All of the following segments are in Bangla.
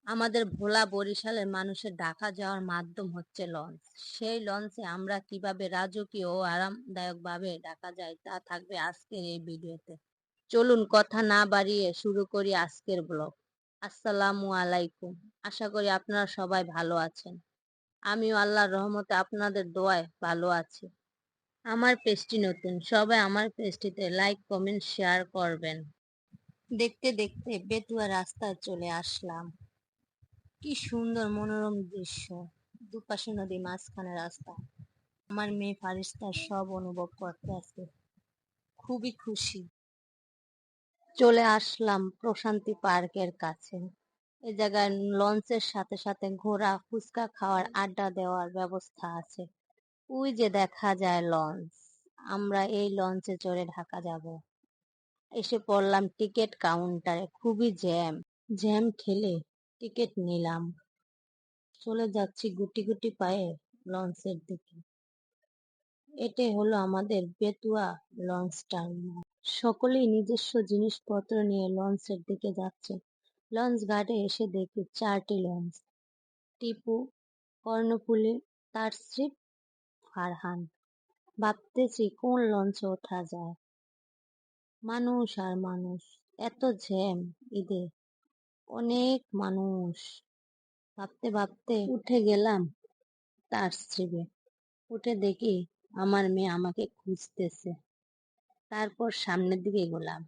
আমাদের ভোলা বরিশালের মানুষের ঢাকা যাওয়ার মাধ্যম হচ্ছে লঞ্চ। সেই লঞ্চে আমরা কিভাবে রাজকীয় ও আরামদায়কভাবে ঢাকা যাই তা থাকবে আজকের এই ভিডিওতে। চলুন কথা না বাড়িয়ে শুরু করি আজকের ব্লগ। আসসালামু আলাইকুম। আশা করি আপনারা সবাই ভালো আছেন। আমিও আল্লাহর রহমতে আপনাদের দোয়ায় ভালো আছি। আমার পেজটি নতুন, সবাই আমার পেজটিতে লাইক কমেন্ট শেয়ার করবেন। দেখতে দেখতে বেতুয়া রাস্তায় চলে আসলাম। কি সুন্দর মনোরম দৃশ্য, দুপাশে নদী, মাঝখানে রাস্তা। আমার মেয়ে ফারিস্তা সব অনুভব করতে আছে, খুবই খুশি। চলে আসলাম প্রশান্তি পার্কের কাছে। এই জায়গায় লঞ্চের সাথে সাথে ঘোরা, ফুচকা খাওয়ার, আড্ডা দেওয়ার ব্যবস্থা আছে। ওই যে দেখা যায় লঞ্চ, আমরা এই লঞ্চে চড়ে ঢাকা যাব। এসে পড়লাম টিকিট কাউন্টারে, খুবই জ্যাম। জ্যাম ঠেলে টিকিট নিলাম। চলে যাচ্ছি গুটি গুটি পায়ে লঞ্চের দিকে। এটাই হলো আমাদের বেতুয়া লঞ্চ টার্মিনাল। সকলেই নিজস্ব জিনিসপত্র নিয়ে লঞ্চের দিকে যাচ্ছে। লঞ্চ ঘাটে এসে দেখি 4টি লঞ্চ। টিপু, কর্ণফুলী, তারশিপ, ফারহান। ভাবতেছি কোন লঞ্চে ওঠা যায়। মানুষ আর মানুষ, এত জ্যাম ঈদে, অনেক মানুষ। ভাবতে ভাবতে উঠে গেলাম তারশিপে। উঠে দেখি আমার মেয়ে আমাকে খুঁজতেছে। তারপর সামনের দিকে এগোলাম।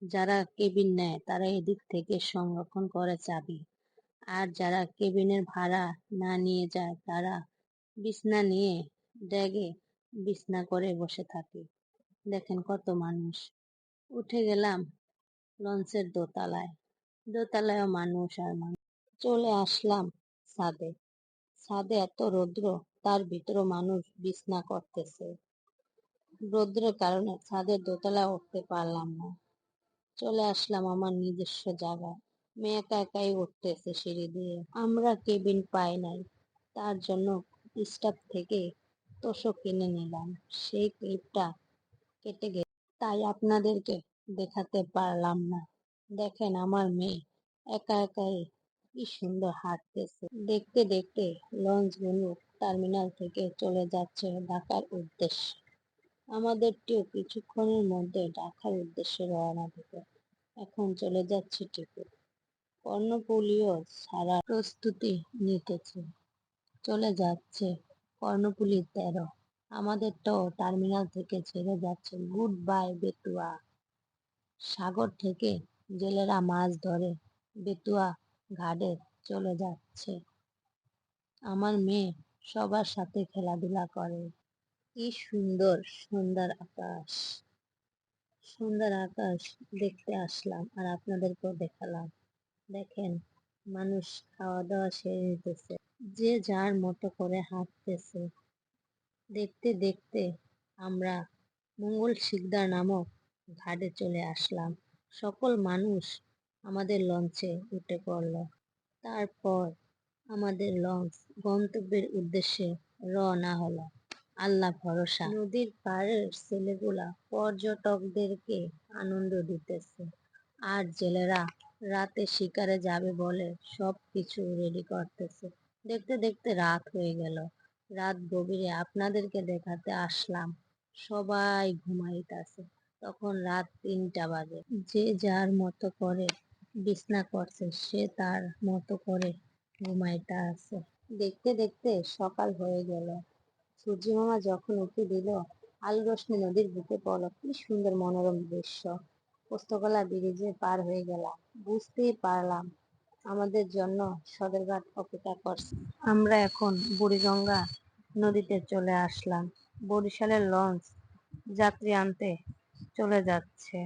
যারা কেবিন নেয় তারা এদিক থেকে সংরক্ষণ করে চাবি, আর যারা কেবিনের ভাড়া না নিয়ে যায় তারা বিছনা নিয়ে ড্যাগে বিছনা করে বসে থাকে। দেখেন কত মানুষ। উঠে গেলাম লঞ্চের দোতলায়। দোতলায়ও মানুষ আর মানুষ। চলে আসলাম ছাদে। ছাদে এত রৌদ্র, তার ভিতরও মানুষ বিছনা করতেছে। রৌদ্রের কারণে ছাদের দোতলায় উঠতে পারলাম না। চলে আসলাম আমার নিজস্ব জায়গায়। মেয়ে একা একাই উঠতেছে সিঁড়ি দিয়ে। আমরা কেবিন পাই নাই, তার জন্য স্টাফ থেকে তোশক কিনে নিলাম। সেই ক্লিপটা কেটে গেছে, তাই আপনাদেরকে দেখাতে পারলাম না। দেখেন আমার মেয়ে একা একাই কি সুন্দর হাঁটতেছে। দেখতে দেখতে লঞ্চগুলো টার্মিনাল থেকে চলে যাচ্ছে ঢাকার উদ্দেশ্যে। আমাদেরটিও কিছুক্ষণের মধ্যে ঢাকার উদ্দেশ্যে রওনা দেব। এখন চলে যাচ্ছি টিপু। কর্ণফুলীও ছাড়ার প্রস্তুতি নিতেছে। চলে যাচ্ছে কর্ণফুলী 13। আমাদেরটাও টার্মিনাল থেকে ছেড়ে যাচ্ছে। Good bye Betua. সাগর থেকে জেলেরা মাছ ধরে বেতুয়া ঘাটে চলে যাচ্ছে। আমার মেয়ে সবার সাথে খেলাধুলা করে। কি সুন্দর সুন্দর আকাশ। সুন্দর আকাশ দেখতে আসলাম আর আপনাদেরকেও দেখালাম। দেখেন মানুষ খাওয়া দাওয়া সেরে নিতেছে, যে যার মতো করে হাঁটতেছে। দেখতে দেখতে আমরা মঙ্গল শিকদার নামক ঘাটে চলে আসলাম। সকল মানুষ আমাদের লঞ্চে উঠে পড়ল। তারপর আমাদের লঞ্চ গন্তব্যের উদ্দেশ্যে রওনা হলো। আল্লাহ ভরসা। নদীর পাড়ের ছেলেগুলা পর্যটকদেরকে আনন্দ দিতেছে, আর জেলেরা রাতে শিকারে যাবে বলে সব কিছু রেডি করতেছে। দেখতে দেখতে রাত হয়ে গেল। রাত গভীরে আপনাদেরকে দেখাতে আসলাম। সবাই ঘুমাইতেছে। তখন রাত 3টা বাজে। যে যার মতো করে বিছনা করছে, সে তার মতো করে ঘুমাইতে আছে। দেখতে দেখতে সকাল হয়ে গেল। সূর্য মামা যখন উঁকি দিল, আলো রোশনি নদীর বুকে পড়ল। কি সুন্দর মনোরম দৃশ্য। পোস্তগোলা ব্রিজে পার হয়ে গেলাম। বুঝতেই পারলাম আমাদের জন্য সদরঘাট অপেক্ষা করছে। আমরা এখন বুড়িগঙ্গা নদীতে চলে আসলাম। বরিশালের লঞ্চ যাত্রী আনতে চলে যাচ্ছে।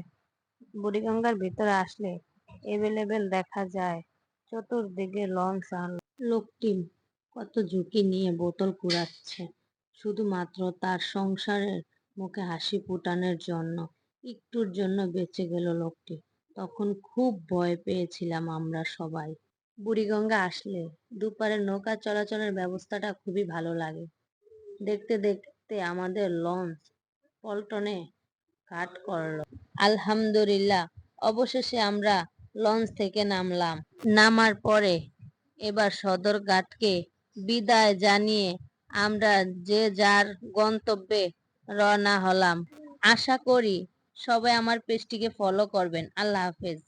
বুড়িগঙ্গার ভিতরে আসলে এভেলেবেল দেখা যায় চতুর্দিকে লঞ্চ আর লোকটি কত ঝুঁকি নিয়ে বোতল কুড়াচ্ছে, শুধুমাত্র তার সংসারের মুখে হাসি ফোটানোর জন্য। একটুর জন্য বেঁচে গেল লোকটি। তখন খুব ভয় পেয়েছিলাম আমরা সবাই। বুড়িগঙ্গা আসলে দুপারের নৌকা চলাচলের ব্যবস্থাটা খুবই ভালো লাগে। দেখতে দেখতে আমাদের লঞ্চ পল্টনে ঘাট করলো। আলহামদুলিল্লাহ, অবশেষে আমরা লঞ্চ থেকে নামলাম। নামার পরে এবার সদরঘাটকে বিদায় জানিয়ে আমরা যে যার গন্তব্যে রওনা হলাম। আশা করি সবাই আমার পেজটিকে ফলো করবেন। আল্লাহ হাফেজ।